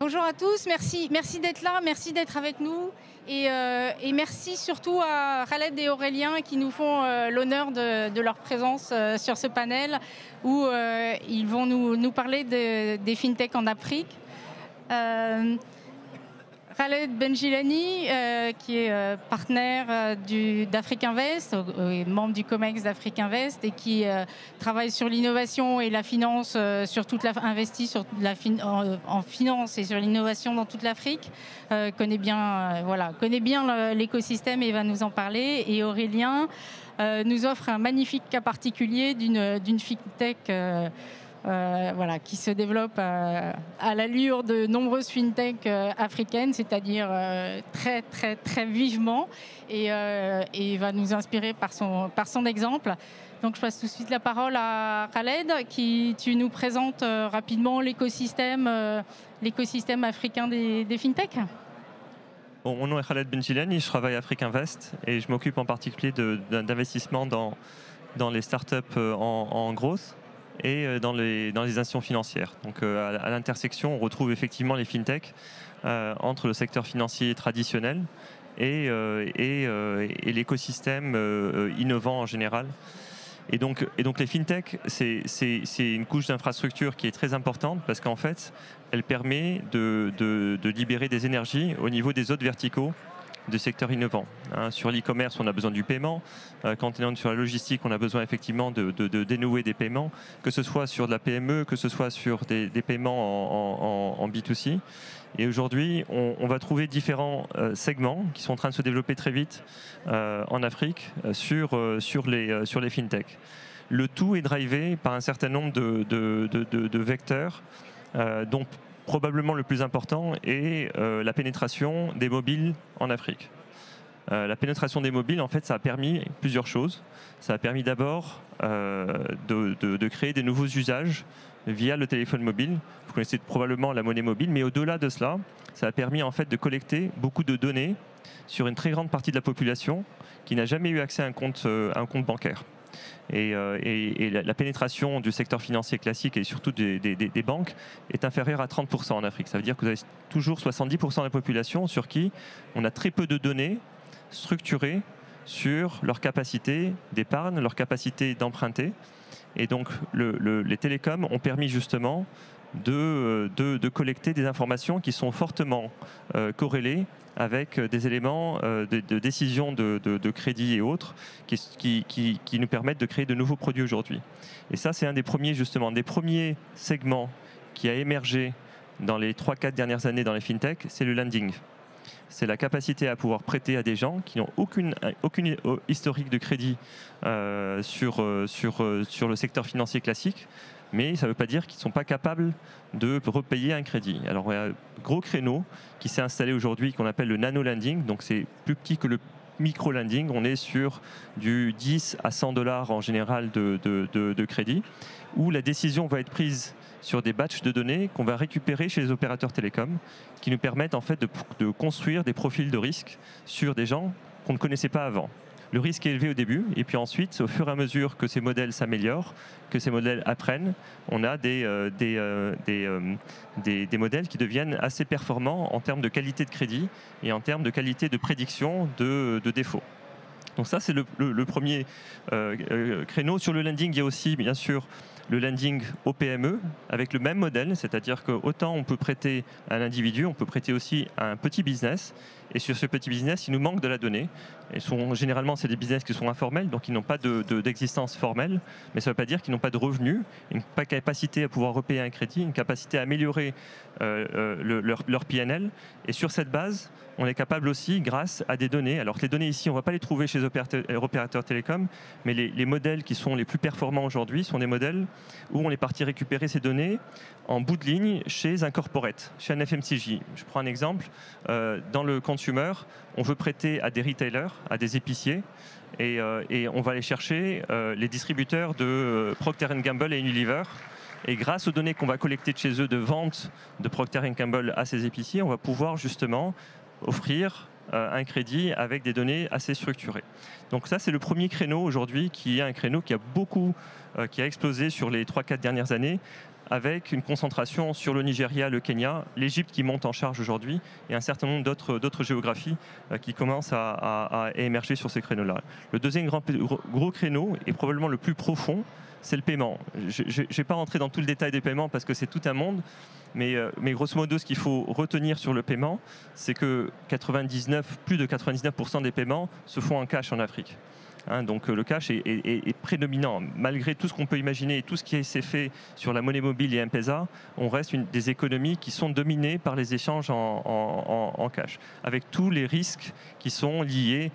Bonjour à tous, merci d'être là, merci d'être avec nous et merci surtout à Khaled et Aurélien qui nous font l'honneur de leur présence sur ce panel où ils vont nous parler des fintechs en Afrique. Khaled Benjilani, qui est partenaire d'Afrique Invest, membre du COMEX d'Afrique Invest et qui travaille sur l'innovation et la finance, investit en finance et sur l'innovation dans toute l'Afrique, connaît bien l'écosystème et va nous en parler. Et Aurélien nous offre un magnifique cas particulier d'une fintech qui se développe à l'allure de nombreuses fintechs africaines, c'est-à-dire très, très, très vivement, et va nous inspirer par son exemple. Donc je passe tout de suite la parole à Khaled, tu nous présentes rapidement l'écosystème africain des fintechs. Bon, mon nom est Khaled Benjilani, je travaille à Afrique Invest et je m'occupe en particulier d'investissement dans les startups en growth et dans les institutions financières. Donc à l'intersection, on retrouve effectivement les fintechs entre le secteur financier traditionnel et l'écosystème innovant en général. Et donc les fintechs, c'est une couche d'infrastructure qui est très importante parce qu'en fait, elle permet de libérer des énergies au niveau des autres verticaux de secteurs innovants. Sur l'e-commerce, on a besoin du paiement. Quand on est sur la logistique, on a besoin effectivement de dénouer des paiements, que ce soit sur de la PME, que ce soit sur des paiements en B2C. Et aujourd'hui, on va trouver différents segments qui sont en train de se développer très vite en Afrique sur les fintechs. Le tout est drivé par un certain nombre de vecteurs, dont probablement le plus important est la pénétration des mobiles en Afrique. La pénétration des mobiles, en fait, ça a permis plusieurs choses. Ça a permis d'abord de créer des nouveaux usages via le téléphone mobile. Vous connaissez probablement la monnaie mobile, mais au-delà de cela, ça a permis en fait de collecter beaucoup de données sur une très grande partie de la population qui n'a jamais eu accès à un compte bancaire. Et la pénétration du secteur financier classique et surtout des banques est inférieure à 30% en Afrique. Ça veut dire que vous avez toujours 70% de la population sur qui on a très peu de données structurées sur leur capacité d'épargne, leur capacité d'emprunter. Et donc les télécoms ont permis justement de collecter des informations qui sont fortement corrélées avec des éléments de décision de crédit et autres qui nous permettent de créer de nouveaux produits aujourd'hui. Et ça, c'est un des premiers segments qui a émergé dans les 3-4 dernières années dans les fintechs, c'est le lending. C'est la capacité à pouvoir prêter à des gens qui n'ont aucune historique de crédit sur le secteur financier classique, mais ça ne veut pas dire qu'ils ne sont pas capables de repayer un crédit. Alors, il y a un gros créneau qui s'est installé aujourd'hui qu'on appelle le nano-lending, donc c'est plus petit que le micro-lending. On est sur du 10 à 100 $ en général de crédit, où la décision va être prise sur des batchs de données qu'on va récupérer chez les opérateurs télécoms, qui nous permettent en fait de construire des profils de risque sur des gens qu'on ne connaissait pas avant. Le risque est élevé au début, et puis ensuite, au fur et à mesure que ces modèles s'améliorent, que ces modèles apprennent, on a des modèles qui deviennent assez performants en termes de qualité de crédit et en termes de qualité de prédiction de défaut. Donc ça, c'est le premier créneau. Sur le lending, il y a aussi, bien sûr, le lending au PME avec le même modèle, c'est-à-dire qu'autant on peut prêter à un individu, on peut prêter aussi à un petit business. Et sur ce petit business, il nous manque de la donnée. Généralement, c'est des business qui sont informels, donc ils n'ont pas d'existence formelle, mais ça ne veut pas dire qu'ils n'ont pas de revenus, une capacité à pouvoir repayer un crédit, une capacité à améliorer leur PNL. Et sur cette base, on est capable aussi, grâce à des données, alors que les données ici, on ne va pas les trouver chez les opérateurs télécoms, mais les modèles qui sont les plus performants aujourd'hui sont des modèles où on est parti récupérer ces données en bout de ligne chez un corporate, chez un FMCG. Je prends un exemple. Dans le consumer, on veut prêter à des retailers, à des épiciers, et on va aller chercher les distributeurs de Procter & Gamble et Unilever. Et grâce aux données qu'on va collecter de chez eux de vente de Procter & Gamble à ces épiciers, on va pouvoir justement offrir un crédit avec des données assez structurées. Donc ça, c'est le premier créneau aujourd'hui qui est un créneau qui a explosé sur les 3-4 dernières années avec une concentration sur le Nigeria, le Kenya, l'Égypte qui monte en charge aujourd'hui, et un certain nombre d'autres géographies qui commencent à émerger sur ces créneaux-là. Le deuxième gros créneau, et probablement le plus profond, c'est le paiement. Je ne vais pas rentrer dans tout le détail des paiements parce que c'est tout un monde, mais grosso modo, ce qu'il faut retenir sur le paiement, c'est que plus de 99% des paiements se font en cash en Afrique. Donc le cash est prédominant. Malgré tout ce qu'on peut imaginer et tout ce qui s'est fait sur la monnaie mobile et M-Pesa, on reste des économies qui sont dominées par les échanges en cash, avec tous les risques qui sont liés,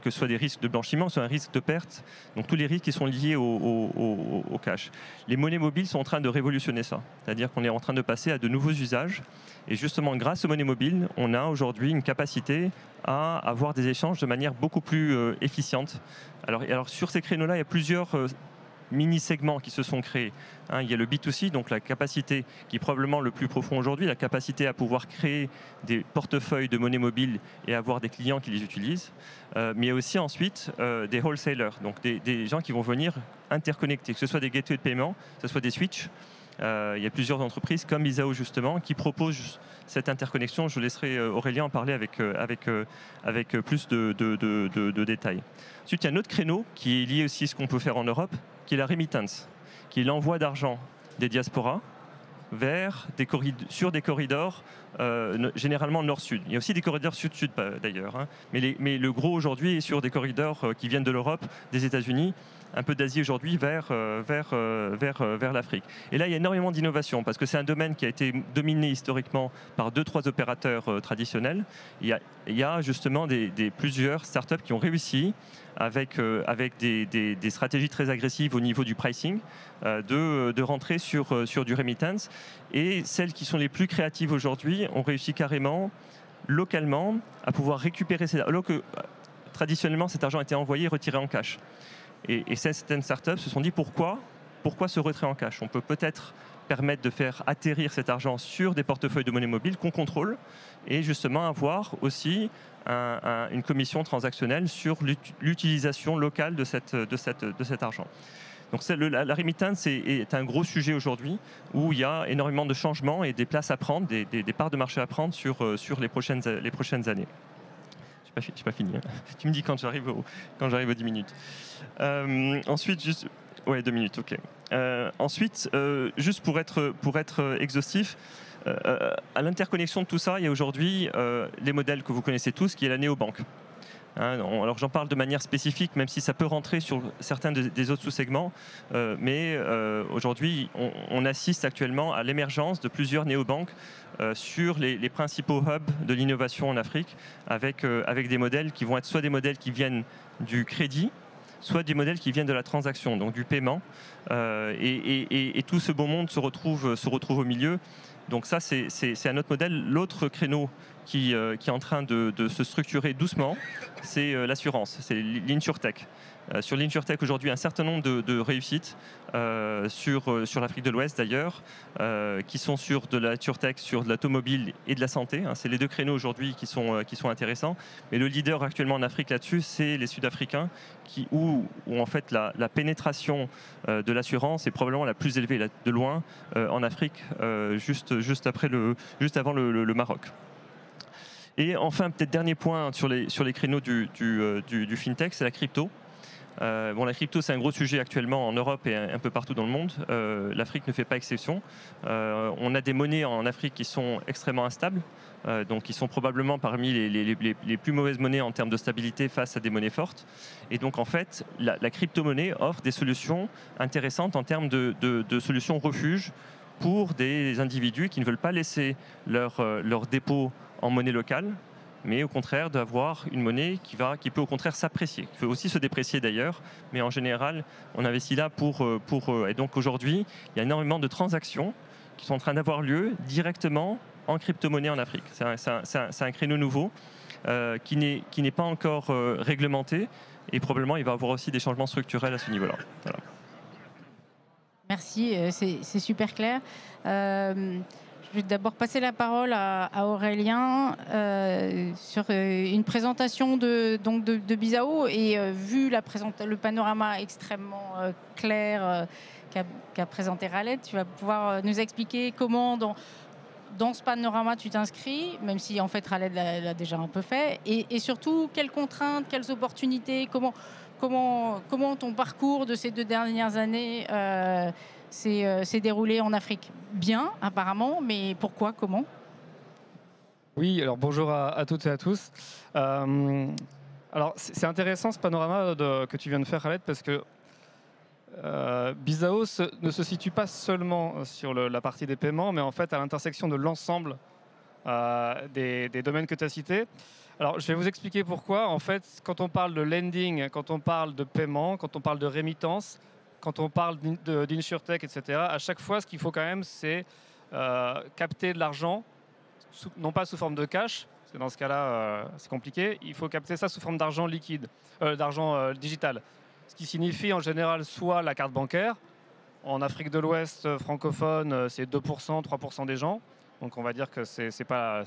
que ce soit des risques de blanchiment, soit un risque de perte, donc tous les risques qui sont liés au cash. Les monnaies mobiles sont en train de révolutionner ça, c'est-à-dire qu'on est en train de passer à de nouveaux usages, et justement grâce aux monnaies mobiles, on a aujourd'hui une capacité à avoir des échanges de manière beaucoup plus efficiente. Alors sur ces créneaux-là, il y a plusieurs mini-segments qui se sont créés. Il y a le B2C, donc la capacité qui est probablement le plus profond aujourd'hui, la capacité à pouvoir créer des portefeuilles de monnaie mobile et avoir des clients qui les utilisent. Mais il y a aussi ensuite des wholesalers, donc des gens qui vont venir interconnecter, que ce soit des gateways de paiement, que ce soit des switches. Il y a plusieurs entreprises comme Isao justement qui proposent cette interconnexion. Je laisserai Aurélien en parler avec plus de détails. Ensuite, il y a un autre créneau qui est lié aussi à ce qu'on peut faire en Europe, qui est la remittance, qui est l'envoi d'argent des diasporas sur des corridors généralement nord-sud. Il y a aussi des corridors sud-sud d'ailleurs, mais le gros aujourd'hui est sur des corridors qui viennent de l'Europe, des États-Unis, un peu d'Asie aujourd'hui vers l'Afrique. Et là, il y a énormément d'innovation parce que c'est un domaine qui a été dominé historiquement par 2-3 opérateurs traditionnels. Il y a justement plusieurs startups qui ont réussi avec des stratégies très agressives au niveau du pricing, de rentrer sur du remittance. Et celles qui sont les plus créatives aujourd'hui ont réussi carrément, localement, à pouvoir récupérer alors que traditionnellement cet argent était envoyé et retiré en cash. Et certaines startups se sont dit pourquoi ce retrait en cash? On peut peut-être permettre de faire atterrir cet argent sur des portefeuilles de monnaie mobile qu'on contrôle et justement avoir aussi une commission transactionnelle sur l'utilisation locale de cet argent. Donc la remittance est un gros sujet aujourd'hui où il y a énormément de changements et des places à prendre, des parts de marché à prendre sur les prochaines années. Je n'ai pas fini. Tu me dis quand j'arrive aux 10 minutes. Ensuite, juste... Ouais, 2 minutes, ok. Ensuite, juste pour être exhaustif, à l'interconnexion de tout ça, il y a aujourd'hui les modèles que vous connaissez tous, qui est la néobanque. Alors j'en parle de manière spécifique, même si ça peut rentrer sur certains des autres sous-segments, mais aujourd'hui, on assiste actuellement à l'émergence de plusieurs néobanques sur les principaux hubs de l'innovation en Afrique, avec des modèles qui vont être soit des modèles qui viennent du crédit, soit des modèles qui viennent de la transaction, donc du paiement, et tout ce beau monde se retrouve au milieu. Donc ça, c'est un autre modèle. L'autre créneau qui est en train de se structurer doucement, c'est l'assurance, c'est l'InsurTech. Sur l'InsurTech, aujourd'hui, un certain nombre de réussites sur l'Afrique de l'Ouest, d'ailleurs, qui sont sur de la InsurTech, sur de l'automobile et de la santé. C'est les deux créneaux aujourd'hui qui sont intéressants. Mais le leader actuellement en Afrique là-dessus, c'est les Sud-Africains, où en fait la pénétration de l'assurance est probablement la plus élevée de loin en Afrique, juste avant le Maroc. Et enfin, peut-être dernier point sur les créneaux du FinTech, c'est la crypto. La crypto, c'est un gros sujet actuellement en Europe et un peu partout dans le monde. L'Afrique ne fait pas exception. On a des monnaies en Afrique qui sont extrêmement instables, donc qui sont probablement parmi les plus mauvaises monnaies en termes de stabilité face à des monnaies fortes. Et donc, en fait, la crypto-monnaie offre des solutions intéressantes en termes de solutions refuge pour des individus qui ne veulent pas laisser leur dépôt en monnaie locale, mais au contraire d'avoir une monnaie qui peut au contraire s'apprécier, qui peut aussi se déprécier d'ailleurs, mais en général, on investit là pour et donc aujourd'hui, il y a énormément de transactions qui sont en train d'avoir lieu directement en crypto-monnaie en Afrique. C'est un créneau nouveau qui n'est pas encore réglementé et probablement il va y avoir aussi des changements structurels à ce niveau-là. Voilà. Merci, c'est super clair. Je vais d'abord passer la parole à Aurélien sur une présentation de Bizao. Et vu le panorama extrêmement clair qu'a présenté Khaled, tu vas pouvoir nous expliquer comment, dans ce panorama, tu t'inscris, même si en fait Khaled l'a déjà un peu fait. Et surtout, quelles contraintes, quelles opportunités, comment ton parcours de ces 2 dernières années s'est déroulé en Afrique. Bien, apparemment, mais pourquoi, comment? Oui, alors bonjour à toutes et à tous. Alors c'est intéressant ce panorama que tu viens de faire, Khaled, parce que Bizao ne se situe pas seulement sur la partie des paiements, mais en fait à l'intersection de l'ensemble des domaines que tu as cités. Alors je vais vous expliquer pourquoi. En fait, quand on parle de lending, quand on parle de paiement, quand on parle de rémittance, quand on parle d'insurtech, etc., à chaque fois, ce qu'il faut quand même, c'est capter de l'argent, non pas sous forme de cash, parce que dans ce cas-là, c'est compliqué. Il faut capter ça sous forme d'argent liquide, d'argent digital. Ce qui signifie en général soit la carte bancaire. En Afrique de l'Ouest francophone, c'est 2%, 3% des gens. Donc on va dire que c'est pas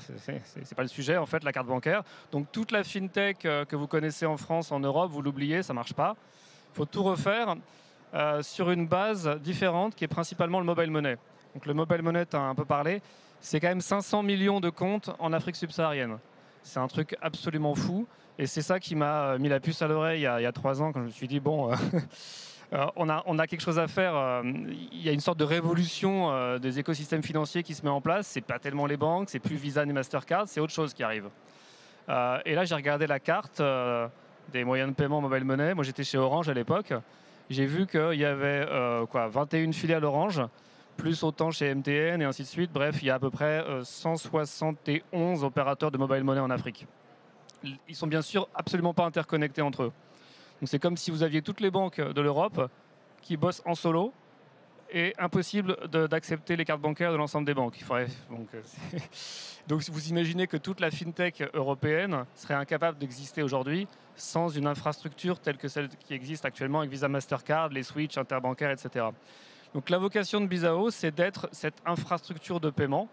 le sujet, en fait, la carte bancaire. Donc toute la fintech que vous connaissez en France, en Europe, vous l'oubliez, ça marche pas. Il faut tout refaire sur une base différente qui est principalement le mobile money. Donc le mobile money, tu as un peu parlé, c'est quand même 500 millions de comptes en Afrique subsaharienne. C'est un truc absolument fou. Et c'est ça qui m'a mis la puce à l'oreille il y a 3 ans, quand je me suis dit, bon, on a quelque chose à faire. Il y a une sorte de révolution des écosystèmes financiers qui se met en place. C'est pas tellement les banques, c'est plus Visa ni Mastercard, c'est autre chose qui arrive. Et là, j'ai regardé la carte des moyens de paiement mobile money. Moi, j'étais chez Orange à l'époque. J'ai vu qu'il y avait 21 filiales Orange, plus autant chez MTN et ainsi de suite. Bref, il y a à peu près 171 opérateurs de mobile money en Afrique. Ils sont bien sûr absolument pas interconnectés entre eux. Donc c'est comme si vous aviez toutes les banques de l'Europe qui bossent en solo et impossible d'accepter les cartes bancaires de l'ensemble des banques. Donc vous imaginez que toute la fintech européenne serait incapable d'exister aujourd'hui sans une infrastructure telle que celle qui existe actuellement avec Visa, Mastercard, les switches interbancaires, etc. Donc la vocation de Bizao, c'est d'être cette infrastructure de paiement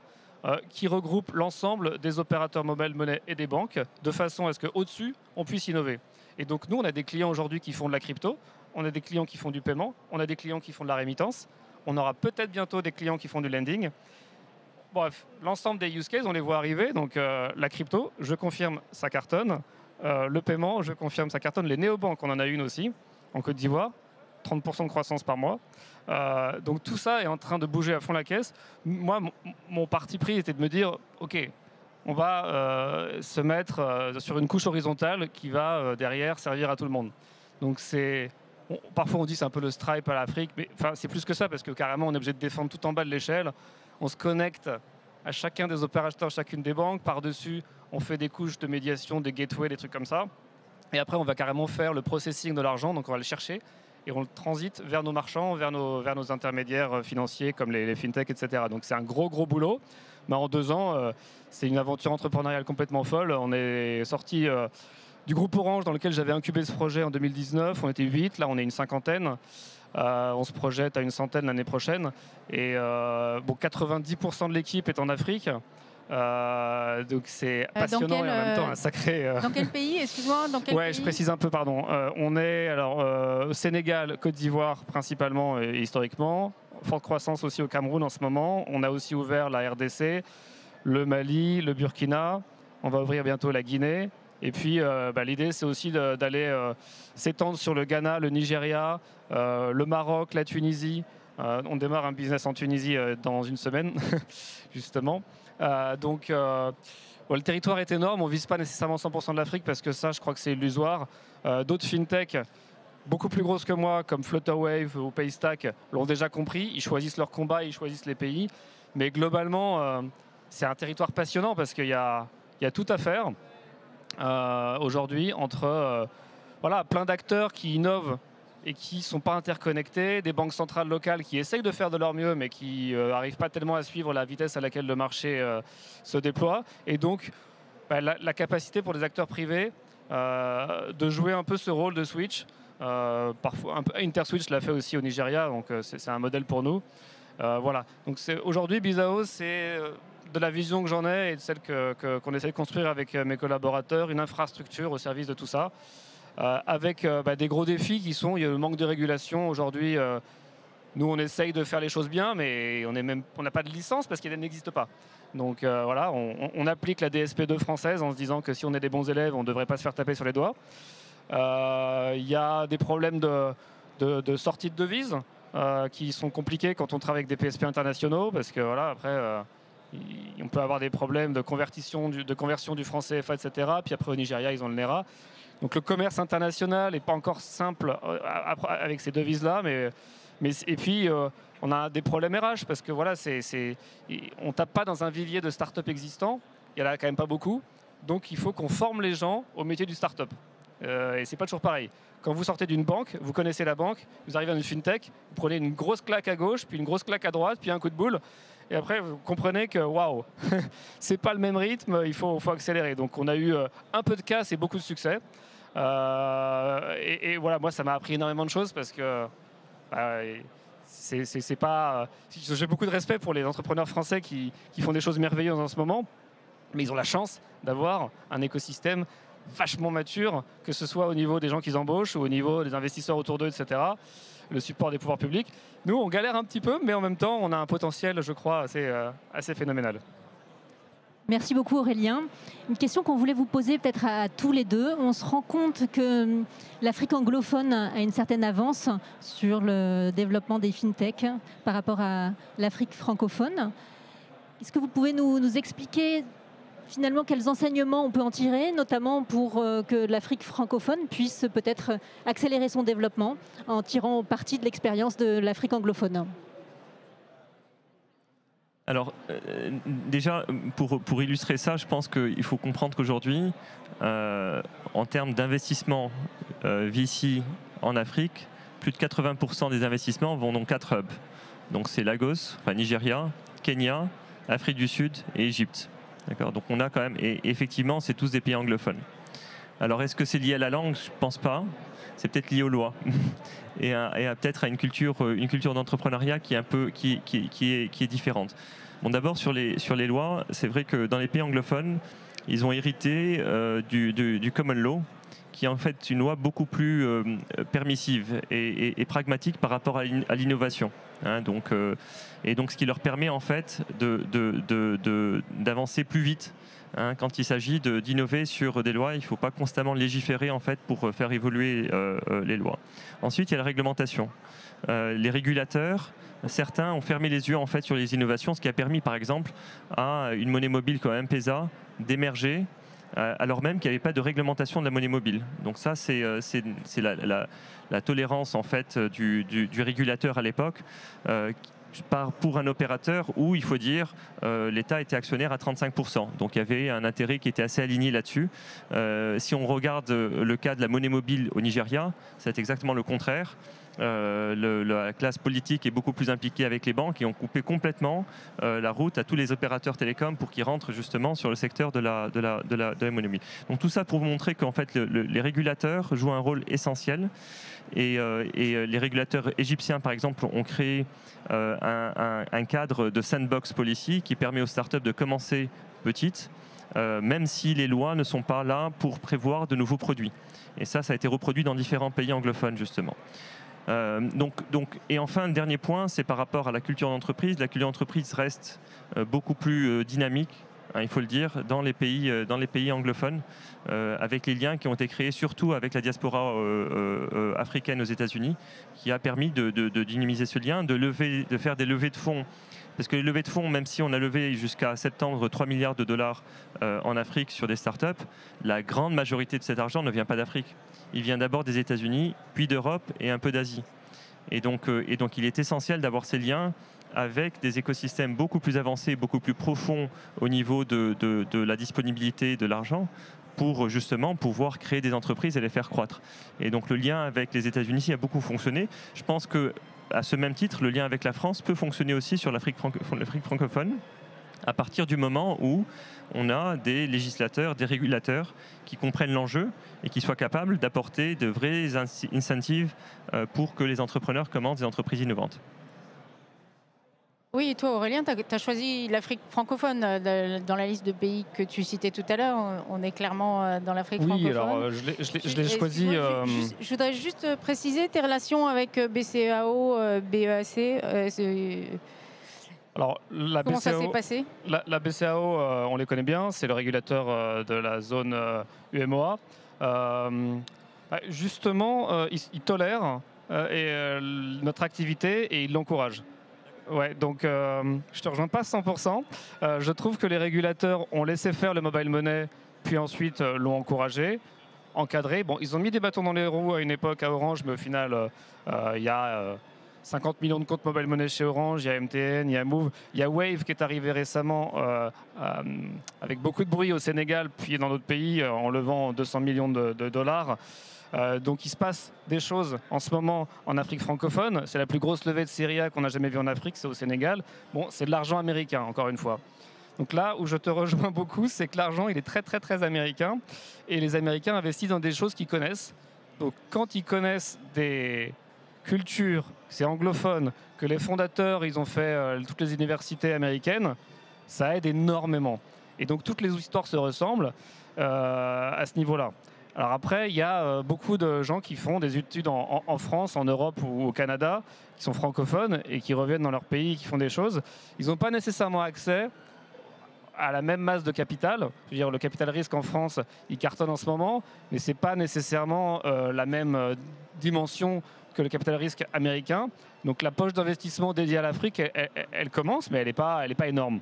qui regroupe l'ensemble des opérateurs mobile money et des banques, de façon à ce qu'au-dessus, on puisse innover. Et donc nous, on a des clients aujourd'hui qui font de la crypto, on a des clients qui font du paiement, on a des clients qui font de la rémittance, on aura peut-être bientôt des clients qui font du lending. Bref, l'ensemble des use cases, on les voit arriver. Donc la crypto, je confirme, ça cartonne. Le paiement, je confirme, ça cartonne. Les néobanques, on en a une aussi, en Côte d'Ivoire. 30% de croissance par mois. Donc tout ça est en train de bouger à fond la caisse. Moi, mon parti pris était de me dire, OK, on va se mettre sur une couche horizontale qui va derrière servir à tout le monde. Donc parfois on dit c'est un peu le Stripe à l'Afrique, mais c'est plus que ça, parce que carrément on est obligé de défendre tout en bas de l'échelle. On se connecte à chacun des opérateurs, chacune des banques. Par-dessus, on fait des couches de médiation, des gateways, des trucs comme ça. Et après, on va carrément faire le processing de l'argent, donc on va le chercher et on le transite vers nos marchands, vers nos intermédiaires financiers comme les fintech, etc. Donc c'est un gros boulot. Mais en 2 ans, c'est une aventure entrepreneuriale complètement folle. On est sorti du groupe Orange dans lequel j'avais incubé ce projet en 2019. On était 8, là on est une 50aine. On se projette à une 100aine l'année prochaine. Et 90% de l'équipe est en Afrique. Donc c'est passionnant et en même temps un sacré... Dans quel pays, excuse-moi, pays je précise un peu, pardon. On est au Sénégal, Côte d'Ivoire principalement et historiquement. Forte croissance aussi au Cameroun en ce moment. On a aussi ouvert la RDC, le Mali, le Burkina. On va ouvrir bientôt la Guinée. Et puis l'idée c'est aussi d'aller s'étendre sur le Ghana, le Nigeria, le Maroc, la Tunisie. On démarre un business en Tunisie dans une semaine, justement. Le territoire est énorme, on ne vise pas nécessairement 100% de l'Afrique parce que ça, je crois que c'est illusoire. D'autres fintech, beaucoup plus grosses que moi, comme Flutterwave ou Paystack, l'ont déjà compris. Ils choisissent leur combat, ils choisissent les pays. Mais globalement, c'est un territoire passionnant parce qu'il y a tout à faire aujourd'hui entre plein d'acteurs qui innovent et qui ne sont pas interconnectés, des banques centrales locales qui essayent de faire de leur mieux mais qui n'arrivent pas tellement à suivre la vitesse à laquelle le marché se déploie. Et donc, la capacité pour les acteurs privés de jouer un peu ce rôle de switch. Parfois, InterSwitch l'a fait aussi au Nigeria, donc c'est un modèle pour nous. Voilà. Donc aujourd'hui, Bizao, c'est de la vision que j'en ai et de celle qu'on essaie de construire avec mes collaborateurs, une infrastructure au service de tout ça, avec des gros défis qui sont il y a le manque de régulation. Aujourd'hui, nous, on essaye de faire les choses bien, mais on n'a pas de licence parce qu'elle n'existe pas. Donc voilà, on applique la DSP2 française en se disant que si on est des bons élèves, on ne devrait pas se faire taper sur les doigts. Il y a des problèmes de sortie de devises qui sont compliqués quand on travaille avec des PSP internationaux, parce que voilà, après, on peut avoir des problèmes de conversion du franc CFA, etc. Puis après, au Nigeria, ils ont le Naira. Donc le commerce international n'est pas encore simple avec ces devises-là, et puis on a des problèmes RH, parce que voilà, on ne tape pas dans un vivier de start-up existants, il n'y en a quand même pas beaucoup, donc il faut qu'on forme les gens au métier du start-up. Et c'est pas toujours pareil. Quand vous sortez d'une banque, vous connaissez la banque, vous arrivez dans une fintech, vous prenez une grosse claque à gauche, puis une grosse claque à droite, puis un coup de boule, et après vous comprenez que waouh, c'est pas le même rythme, il faut accélérer. Donc on a eu un peu de casse et beaucoup de succès. Et voilà, moi ça m'a appris énormément de choses, parce que c'est pas. J'ai beaucoup de respect pour les entrepreneurs français qui font des choses merveilleuses en ce moment, mais ils ont la chance d'avoir un écosystème vachement mature, que ce soit au niveau des gens qu'ils embauchent ou au niveau des investisseurs autour d'eux, etc. Le support des pouvoirs publics. Nous, on galère un petit peu, mais en même temps, on a un potentiel, je crois, assez phénoménal. Merci beaucoup Aurélien. Une question qu'on voulait vous poser peut-être à tous les deux. On se rend compte que l'Afrique anglophone a une certaine avance sur le développement des fintech par rapport à l'Afrique francophone. Est-ce que vous pouvez nous expliquer finalement quels enseignements on peut en tirer, notamment pour que l'Afrique francophone puisse peut-être accélérer son développement en tirant parti de l'expérience de l'Afrique anglophone? Alors, déjà, pour illustrer ça, je pense qu'il faut comprendre qu'aujourd'hui, en termes d'investissement VC en Afrique, plus de 80% des investissements vont dans 4 hubs. Donc c'est Lagos, enfin Nigeria, Kenya, Afrique du Sud et Égypte. Donc on a quand même, et effectivement, c'est tous des pays anglophones. Alors est-ce que c'est lié à la langue? Je ne pense pas. C'est peut-être lié aux lois et peut-être à une culture d'entrepreneuriat qui est différente. Bon, d'abord sur les lois, c'est vrai que dans les pays anglophones, ils ont hérité du common law, qui est en fait une loi beaucoup plus permissive et pragmatique par rapport à l'innovation. Hein, donc ce qui leur permet en fait d'avancer plus vite. Hein, quand il s'agit d'innover sur des lois, il ne faut pas constamment légiférer en fait pour faire évoluer les lois. Ensuite, il y a la réglementation. Les régulateurs, certains ont fermé les yeux en fait sur les innovations, ce qui a permis par exemple à une monnaie mobile comme M-Pesa d'émerger, alors même qu'il n'y avait pas de réglementation de la monnaie mobile. Donc ça, c'est la tolérance en fait du régulateur à l'époque. Pour un opérateur où, il faut dire, l'État était actionnaire à 35%. Donc il y avait un intérêt qui était assez aligné là-dessus. Si on regarde le cas de la monnaie mobile au Nigeria, c'est exactement le contraire. La classe politique est beaucoup plus impliquée avec les banques et ont coupé complètement la route à tous les opérateurs télécoms pour qu'ils rentrent justement sur le secteur de la monnaie mobile. Donc tout ça pour vous montrer qu'en fait les régulateurs jouent un rôle essentiel. Et les régulateurs égyptiens, par exemple, ont créé un cadre de sandbox policy qui permet aux startups de commencer petites, même si les lois ne sont pas là pour prévoir de nouveaux produits. Et ça a été reproduit dans différents pays anglophones, justement. Et enfin, le dernier point, c'est par rapport à la culture d'entreprise. La culture d'entreprise reste beaucoup plus dynamique, il faut le dire, dans les pays anglophones, avec les liens qui ont été créés surtout avec la diaspora africaine aux États-Unis, qui a permis de dynamiser ce lien, de faire des levées de fonds. Parce que les levées de fonds, même si on a levé jusqu'à septembre 3 milliards de dollars en Afrique sur des startups, la grande majorité de cet argent ne vient pas d'Afrique. Il vient d'abord des États-Unis, puis d'Europe et un peu d'Asie. Et donc il est essentiel d'avoir ces liens avec des écosystèmes beaucoup plus avancés, beaucoup plus profonds au niveau de la disponibilité de l'argent pour justement pouvoir créer des entreprises et les faire croître. Et donc le lien avec les États-Unis a beaucoup fonctionné. Je pense que à ce même titre, le lien avec la France peut fonctionner aussi sur l'Afrique francophone, à partir du moment où on a des législateurs, des régulateurs qui comprennent l'enjeu et qui soient capables d'apporter de vrais incentives pour que les entrepreneurs commencent des entreprises innovantes. Oui, et toi Aurélien, tu as choisi l'Afrique francophone dans la liste de pays que tu citais tout à l'heure. On est clairement dans l'Afrique francophone. Oui, alors je l'ai choisi. Je voudrais juste préciser tes relations avec BCEAO, BEAC. Alors, Comment ça s'est passé? La BCEAO, on les connaît bien, c'est le régulateur de la zone UMOA. Justement, ils tolèrent notre activité et ils l'encouragent. Ouais, donc je te rejoins pas 100%. Je trouve que les régulateurs ont laissé faire le mobile money, puis ensuite l'ont encouragé, encadré. Bon, ils ont mis des bâtons dans les roues à une époque à Orange, mais au final, il y a 50 millions de comptes mobile money chez Orange, il y a MTN, il y a Move, il y a Wave qui est arrivé récemment avec beaucoup de bruit au Sénégal, puis dans d'autres pays en levant 200 millions de dollars. Donc il se passe des choses en ce moment en Afrique francophone. C'est la plus grosse levée de Série A qu'on a jamais vue en Afrique, c'est au Sénégal. Bon, c'est de l'argent américain, encore une fois. Donc là où je te rejoins beaucoup, c'est que l'argent, il est très très très américain. Et les Américains investissent dans des choses qu'ils connaissent. Donc quand ils connaissent des cultures, c'est anglophone, que les fondateurs, ils ont fait toutes les universités américaines, ça aide énormément. Et donc toutes les histoires se ressemblent à ce niveau-là. Alors après, il y a beaucoup de gens qui font des études en France, en Europe ou au Canada, qui sont francophones et qui reviennent dans leur pays, qui font des choses. Ils n'ont pas nécessairement accès à la même masse de capital. Je veux dire, le capital risque en France, il cartonne en ce moment, mais ce n'est pas nécessairement la même dimension que le capital risque américain. Donc la poche d'investissement dédiée à l'Afrique, elle commence, mais elle n'est pas énorme.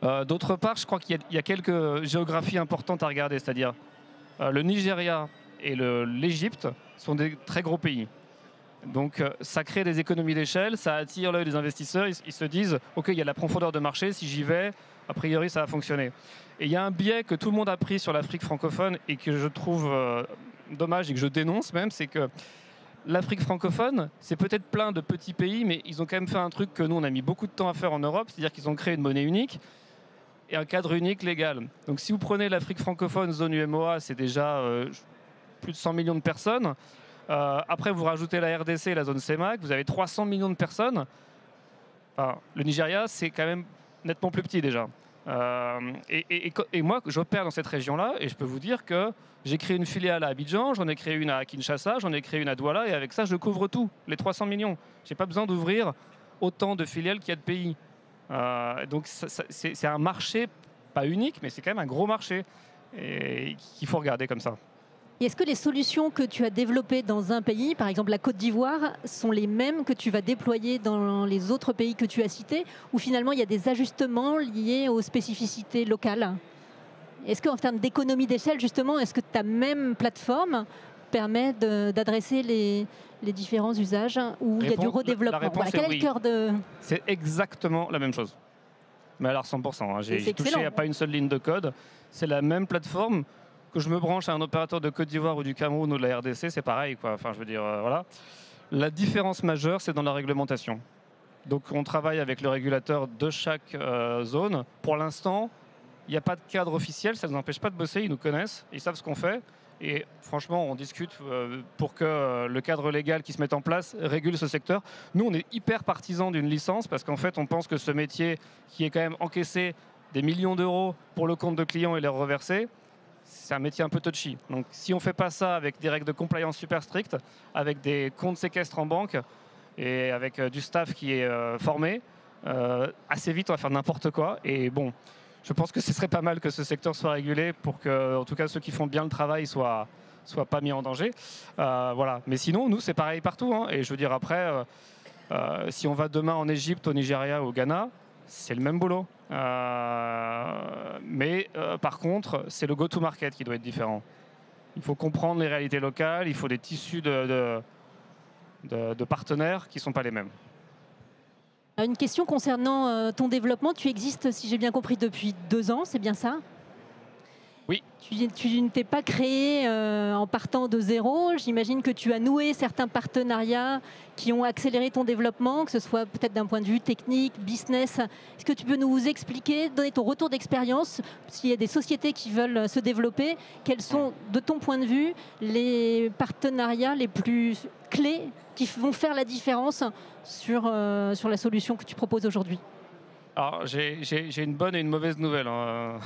D'autre part, je crois qu'il y a quelques géographies importantes à regarder, c'est-à-dire le Nigeria et l'Égypte sont des très gros pays. Donc ça crée des économies d'échelle, ça attire l'œil des investisseurs, ils se disent « Ok, il y a de la profondeur de marché, si j'y vais, a priori ça va fonctionner ». Et il y a un biais que tout le monde a pris sur l'Afrique francophone et que je trouve dommage et que je dénonce même, c'est que l'Afrique francophone, c'est peut-être plein de petits pays, mais ils ont quand même fait un truc que nous, on a mis beaucoup de temps à faire en Europe, c'est-à-dire qu'ils ont créé une monnaie unique et un cadre unique légal. Donc si vous prenez l'Afrique francophone, zone UMOA, c'est déjà plus de 100 millions de personnes. Après, vous rajoutez la RDC et la zone CEMAC, vous avez 300 millions de personnes. Enfin, le Nigeria, c'est quand même nettement plus petit déjà. Et moi, j'opère dans cette région-là et je peux vous dire que j'ai créé une filiale à Abidjan, j'en ai créé une à Kinshasa, j'en ai créé une à Douala et avec ça, je couvre tout, les 300 millions. Je n'ai pas besoin d'ouvrir autant de filiales qu'il y a de pays. Donc c'est un marché, pas unique, mais c'est quand même un gros marché et qu'il faut regarder comme ça. Et est-ce que les solutions que tu as développées dans un pays, par exemple la Côte d'Ivoire, sont les mêmes que tu vas déployer dans les autres pays que tu as cités, ou finalement il y a des ajustements liés aux spécificités locales? Est-ce qu'en termes d'économie d'échelle, justement, est-ce que ta même plateforme permet d'adresser les différents usages où il y a du redéveloppement? Voilà, quel est le cœur de... C'est exactement la même chose. Mais alors 100%. Hein. J'ai touché à pas une seule ligne de code. C'est la même plateforme. Que je me branche à un opérateur de Côte d'Ivoire ou du Cameroun ou de la RDC, c'est pareil, quoi. Enfin, je veux dire, voilà. La différence majeure, c'est dans la réglementation. Donc, on travaille avec le régulateur de chaque zone. Pour l'instant, il n'y a pas de cadre officiel. Ça ne nous empêche pas de bosser. Ils nous connaissent. Ils savent ce qu'on fait. Et franchement, on discute pour que le cadre légal qui se mette en place régule ce secteur. Nous, on est hyper partisans d'une licence parce qu'en fait, on pense que ce métier qui est quand même encaissé des millions d'euros pour le compte de clients et les reverser, c'est un métier un peu touchy. Donc si on ne fait pas ça avec des règles de compliance super strictes, avec des comptes séquestres en banque et avec du staff qui est formé, assez vite on va faire n'importe quoi. Et bon, je pense que ce serait pas mal que ce secteur soit régulé pour que, en tout cas, ceux qui font bien le travail soient pas mis en danger. Voilà. Mais sinon, nous, c'est pareil partout. Hein. Et je veux dire, après, si on va demain en Égypte, au Nigeria ou au Ghana, c'est le même boulot. Mais par contre, c'est le go-to-market qui doit être différent. Il faut comprendre les réalités locales, il faut des tissus de partenaires qui ne sont pas les mêmes. Une question concernant ton développement. Tu existes, si j'ai bien compris, depuis 2 ans, c'est bien ça? Oui. Tu ne t'es pas créé en partant de zéro. J'imagine que tu as noué certains partenariats qui ont accéléré ton développement, que ce soit peut-être d'un point de vue technique, business. Est-ce que tu peux nous expliquer, donner ton retour d'expérience, s'il y a des sociétés qui veulent se développer, quels sont, de ton point de vue, les partenariats les plus clés qui vont faire la différence sur la solution que tu proposes aujourd'hui? Alors, j'ai une bonne et une mauvaise nouvelle, hein.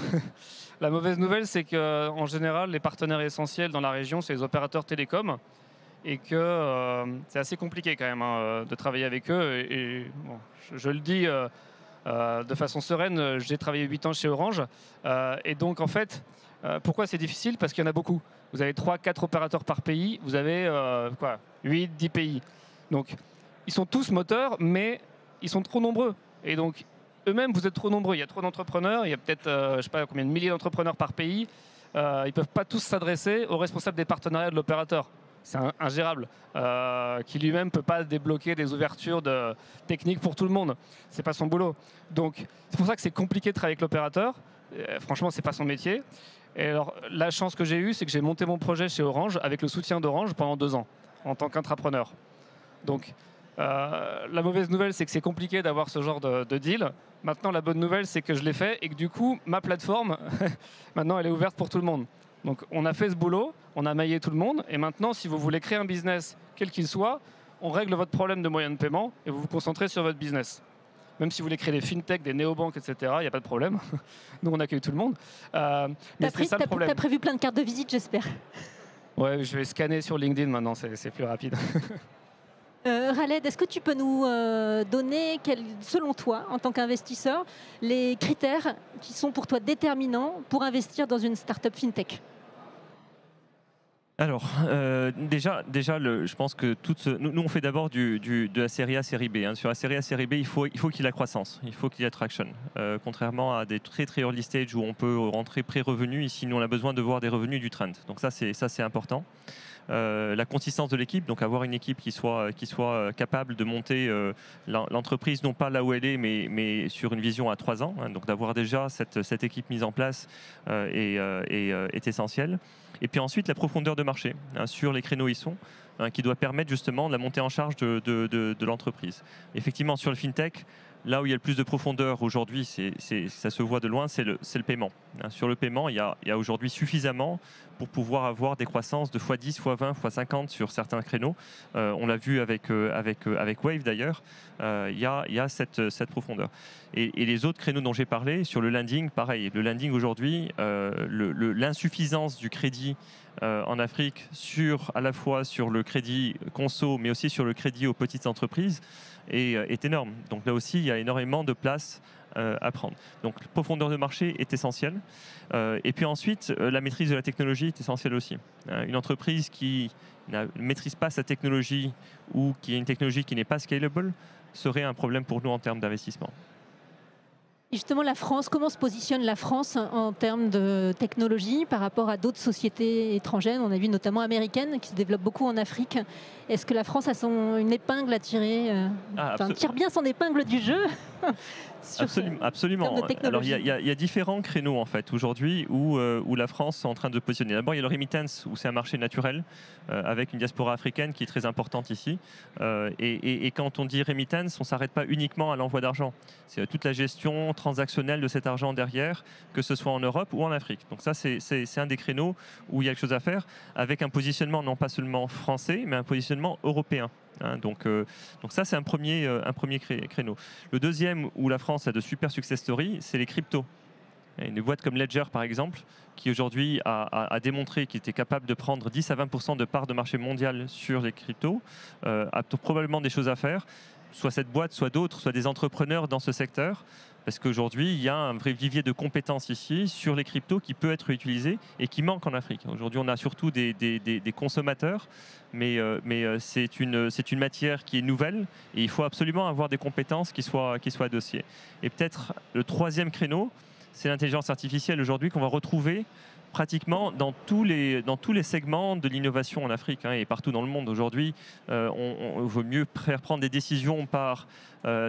La mauvaise nouvelle, c'est qu'en général, les partenaires essentiels dans la région, c'est les opérateurs télécoms. Et que c'est assez compliqué quand même, hein, de travailler avec eux. Et bon, je le dis de façon sereine, j'ai travaillé 8 ans chez Orange. Et donc, en fait, pourquoi c'est difficile? Parce qu'il y en a beaucoup. Vous avez 3-4 opérateurs par pays. Vous avez 8-10 pays. Donc, ils sont tous moteurs, mais ils sont trop nombreux. Et donc, eux-mêmes, vous êtes trop nombreux. Il y a trop d'entrepreneurs. Il y a peut-être, je ne sais pas combien de milliers d'entrepreneurs par pays. Ils ne peuvent pas tous s'adresser aux responsables des partenariats de l'opérateur. C'est ingérable, qui lui-même ne peut pas débloquer des ouvertures techniques pour tout le monde. Ce n'est pas son boulot. Donc, c'est pour ça que c'est compliqué de travailler avec l'opérateur. Franchement, ce n'est pas son métier. Et alors, la chance que j'ai eue, c'est que j'ai monté mon projet chez Orange avec le soutien d'Orange pendant 2 ans, en tant qu'intrapreneur. Donc, la mauvaise nouvelle, c'est que c'est compliqué d'avoir ce genre de deal. Maintenant, la bonne nouvelle, c'est que je l'ai fait et que du coup, ma plateforme, maintenant, elle est ouverte pour tout le monde. Donc, on a fait ce boulot, on a maillé tout le monde. Et maintenant, si vous voulez créer un business, quel qu'il soit, on règle votre problème de moyens de paiement et vous vous concentrez sur votre business. Même si vous voulez créer des fintech, des néobanques, etc., il n'y a pas de problème. Nous, on accueille tout le monde. Mais c'est ça le problème. Tu as prévu plein de cartes de visite, j'espère. Ouais, je vais scanner sur LinkedIn maintenant, c'est plus rapide. Khaled, est-ce que tu peux nous donner, selon toi, en tant qu'investisseur, les critères qui sont pour toi déterminants pour investir dans une start-up fintech? Alors, déjà je pense que nous, on fait d'abord de la série A, série B. Hein. Sur la série A, série B, il faut qu'il y ait la croissance, il faut qu'il y ait traction. Contrairement à des très early stage où on peut rentrer pré-revenu, ici, nous, on a besoin de voir des revenus du trend. Donc ça, c'est important. La consistance de l'équipe, donc avoir une équipe qui soit capable de monter l'entreprise, non pas là où elle est, mais sur une vision à 3 ans. Hein. Donc d'avoir déjà cette équipe mise en place est essentiel. Et puis ensuite, la profondeur de marché, hein, sur les créneaux où ils sont, hein, qui doit permettre justement la montée en charge de l'entreprise. Effectivement, sur le fintech, là où il y a le plus de profondeur aujourd'hui, ça se voit de loin, c'est le paiement. Hein, sur le paiement, il y a aujourd'hui suffisamment pour pouvoir avoir des croissances de x10, x20, x50 sur certains créneaux. On l'a vu avec Wave d'ailleurs, il y a cette profondeur. Et les autres créneaux dont j'ai parlé, sur le lending, pareil. Le lending aujourd'hui, l'insuffisance du crédit en Afrique, à la fois sur le crédit conso, mais aussi sur le crédit aux petites entreprises, est énorme. Donc là aussi, il y a énormément de place à prendre. Donc la profondeur de marché est essentielle. Et puis ensuite, la maîtrise de la technologie est essentielle aussi. Une entreprise qui ne maîtrise pas sa technologie ou qui a une technologie qui n'est pas scalable serait un problème pour nous en termes d'investissement. Et justement, la France, comment se positionne la France en termes de technologie par rapport à d'autres sociétés étrangères? On a vu notamment américaines qui se développent beaucoup en Afrique. Est-ce que la France a une épingle à tirer, tire bien son épingle du jeu? Absolument. Alors il y a différents créneaux en fait aujourd'hui où la France est en train de positionner. D'abord il y a le remittance où c'est un marché naturel avec une diaspora africaine qui est très importante ici. Et quand on dit remittance, on ne s'arrête pas uniquement à l'envoi d'argent. C'est toute la gestion transactionnelle de cet argent derrière, que ce soit en Europe ou en Afrique. Donc ça c'est un des créneaux où il y a quelque chose à faire avec un positionnement non pas seulement français mais un positionnement européen. Hein, donc ça c'est un premier créneau. Le deuxième où la France a de super success stories, c'est les cryptos. Une boîte comme Ledger par exemple, qui aujourd'hui a démontré qu'il était capable de prendre 10 à 20% de part de marché mondial sur les cryptos, a probablement des choses à faire, soit cette boîte, soit d'autres, soit des entrepreneurs dans ce secteur. Parce qu'aujourd'hui, il y a un vrai vivier de compétences ici sur les cryptos qui peut être utilisé et qui manque en Afrique. Aujourd'hui, on a surtout des consommateurs, mais c'est une matière qui est nouvelle et il faut absolument avoir des compétences qui soient adossées. Et peut-être le troisième créneau, c'est l'intelligence artificielle aujourd'hui qu'on va retrouver pratiquement dans tous les segments de l'innovation en Afrique et partout dans le monde. Aujourd'hui, on vaut mieux faire prendre des décisions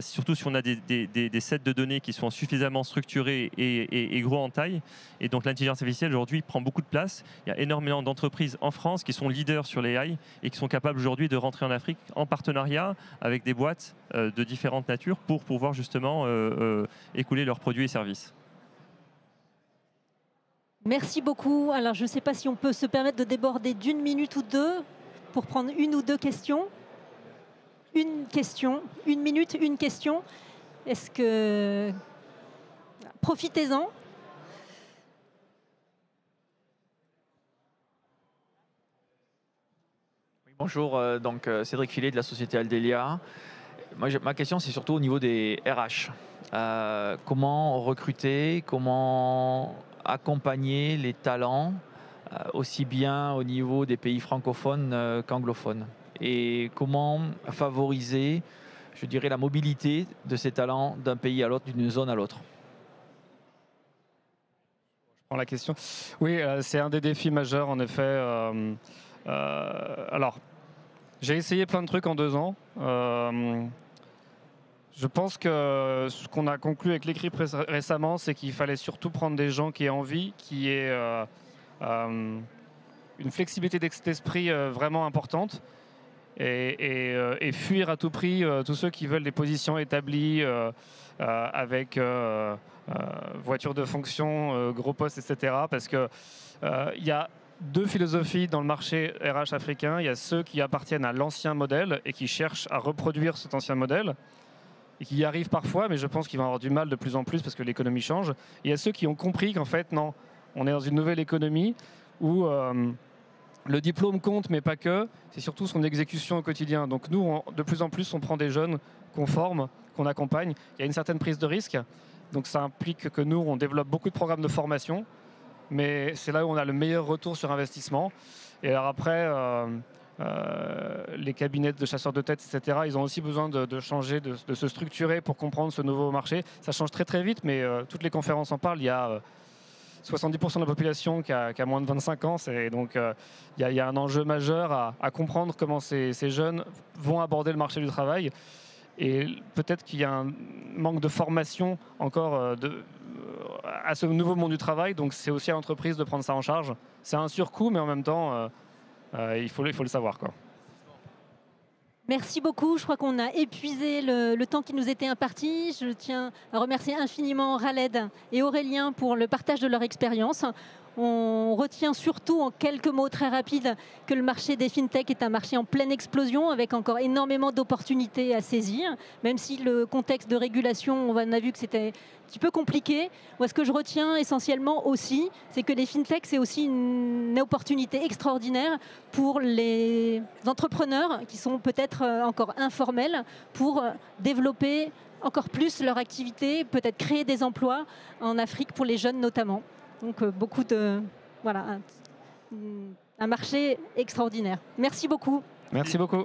surtout si on a des sets de données qui sont suffisamment structurés et gros en taille. Et donc l'intelligence artificielle aujourd'hui prend beaucoup de place. Il y a énormément d'entreprises en France qui sont leaders sur l'AI et qui sont capables aujourd'hui de rentrer en Afrique en partenariat avec des boîtes de différentes natures pour pouvoir justement écouler leurs produits et services. Merci beaucoup. Alors, je ne sais pas si on peut se permettre de déborder d'1 minute ou 2 pour prendre 1 ou 2 questions. une question, 1 minute, une question. Est-ce que... Profitez-en. Bonjour, donc Cédric Filet de la société Aldelia. Ma question, c'est surtout au niveau des RH. Comment recruter, comment accompagner les talents, aussi bien au niveau des pays francophones qu'anglophones? Et comment favoriser, je dirais, la mobilité de ces talents d'un pays à l'autre, d'une zone à l'autre? Je prends la question. Oui, c'est un des défis majeurs, en effet. Alors, j'ai essayé plein de trucs en 2 ans. Je pense que ce qu'on a conclu avec l'écrit récemment, c'est qu'il fallait surtout prendre des gens qui aient envie, qui aient une flexibilité d'esprit vraiment importante et fuir à tout prix tous ceux qui veulent des positions établies avec voiture de fonction, gros postes, etc. Parce qu'il y a 2 philosophies dans le marché RH africain. Il y a ceux qui appartiennent à l'ancien modèle et qui cherchent à reproduire cet ancien modèle et qui y arrivent parfois, mais je pense qu'ils vont avoir du mal de plus en plus parce que l'économie change. Et il y a ceux qui ont compris qu'en fait, non, on est dans une nouvelle économie où le diplôme compte, mais pas que. C'est surtout son exécution au quotidien. Donc nous, de plus en plus, on prend des jeunes qu'on forme, qu'on accompagne. Il y a une certaine prise de risque. Donc ça implique que nous, on développe beaucoup de programmes de formation. Mais c'est là où on a le meilleur retour sur investissement. Et alors après, les cabinets de chasseurs de tête, etc., ils ont aussi besoin de changer, de se structurer pour comprendre ce nouveau marché. Ça change très très vite, mais toutes les conférences en parlent. Il y a 70% de la population qui a moins de 25 ans. Donc il y a un enjeu majeur à comprendre comment ces jeunes vont aborder le marché du travail. Et peut-être qu'il y a un manque de formation encore à ce nouveau monde du travail. Donc c'est aussi à l'entreprise de prendre ça en charge. C'est un surcoût, mais en même temps, il faut le savoir, quoi. Merci beaucoup. Je crois qu'on a épuisé le temps qui nous était imparti. Je tiens à remercier infiniment Khaled et Aurélien pour le partage de leur expérience. On retient surtout en quelques mots très rapides que le marché des fintech est un marché en pleine explosion avec encore énormément d'opportunités à saisir, même si le contexte de régulation, on a vu que c'était un petit peu compliqué. Moi, ce que je retiens essentiellement aussi, c'est que les fintech, c'est aussi une opportunité extraordinaire pour les entrepreneurs qui sont peut-être encore informels pour développer encore plus leur activité, peut-être créer des emplois en Afrique pour les jeunes notamment. Donc voilà, un marché extraordinaire. Merci beaucoup. Merci beaucoup.